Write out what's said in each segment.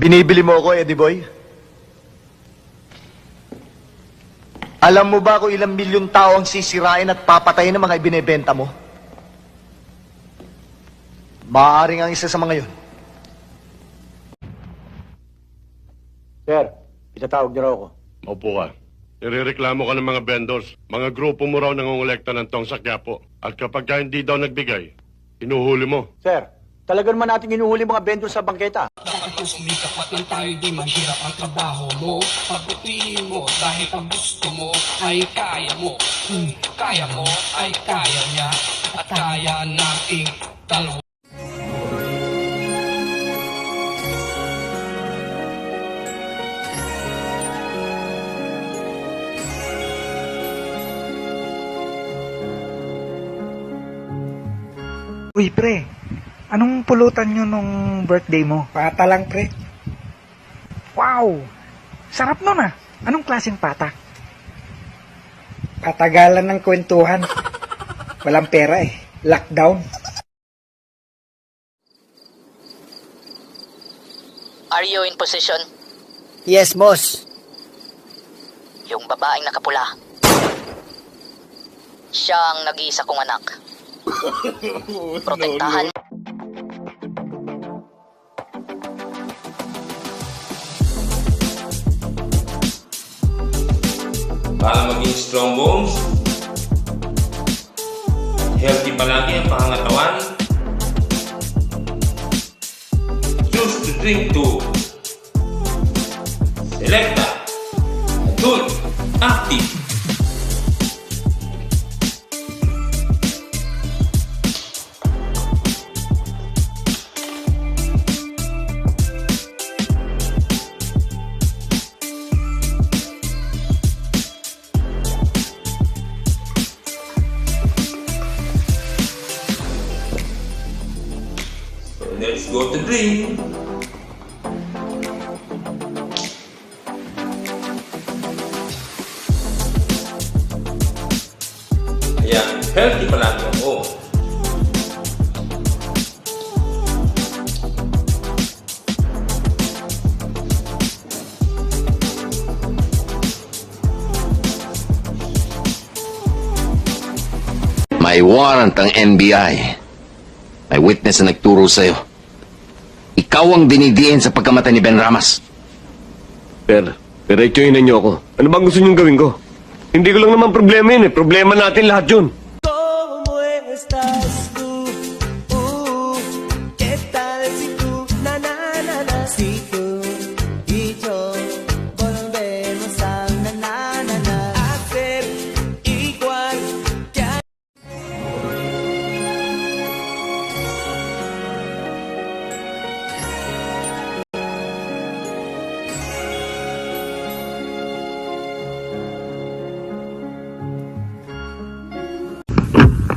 Binibili mo ako, Eddie Boy? Alam mo ba kung ilang milyong tao ang sisirain at papatayin ng mga ibinebenta mo? Maaaring ang isa sa mga yun. Sir, itatawag niyo raw ako. Opo ka. Irereklamo ka ng mga vendors. Mga grupo mo raw nangongolekta ng tong sa Quiapo. At kapag ka hindi daw nagbigay, inuhuli mo. Sir, talaga naman natin inuhuli mga vendor sa bangketa. Bakit sumikap at ng tayo di mahirap ang trabaho mo? Pagbutihin mo dahil ang gusto mo ay kaya mo. Kaya mo ay kaya niya at kaya nating dalawa. Uy, pre. Anong pulutan nyo nung birthday mo? Pata lang, pre. Wow! Sarap nun ah. Anong klaseng pata? Patagalan ng kwentuhan. Walang pera eh. Lockdown. Are you in position? Yes, boss. Yung babaeng nakapula. Siya ang nag-iisa kong anak. Protektahan. Para maging strong bones, healthy palagi ang pangangatawan. Choose to drink to Selecta Adult Active. Let's go to drink. Ayan, healthy palagi ako. May warrant ang NBI. May witness na nagturo sa'yo. Ikaw ang dinidiin sa pagkamatay ni Ben Ramas. Diretsuhin niyo ako. Ano bang gusto niyong gawin ko? Hindi ko lang naman problema yun eh. Problema natin lahat yun. ¿Cómo estás tú? ¿Qué tal si tú? Na na na na. Si tú y yo volvemos a na na na na. Hacer igual que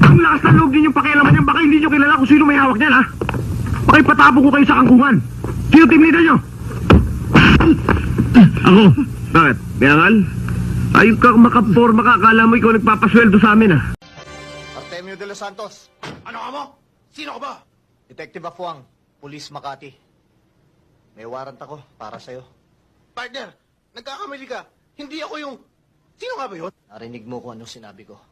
Ang lakas ng loob ninyong pakialaman niyan, baka hindi nyo kilala kung sino may hawak niyan, ha? Baka ipatapon ko kayo sa kangkungan. Sino team leader nyo? Ako. Bakit? Bayangan? Ayun ka makaporma ka, akala mo ikaw nagpapasweldo sa amin, ha? Artemio de los Santos. Ano ka mo? Sino ka ba? Detective Afuang, Police Makati. May warrant ako para sa'yo. Partner, nagkakamali ka. Hindi ako yung... Sino nga ba yun? Narinig mo kung anong sinabi ko.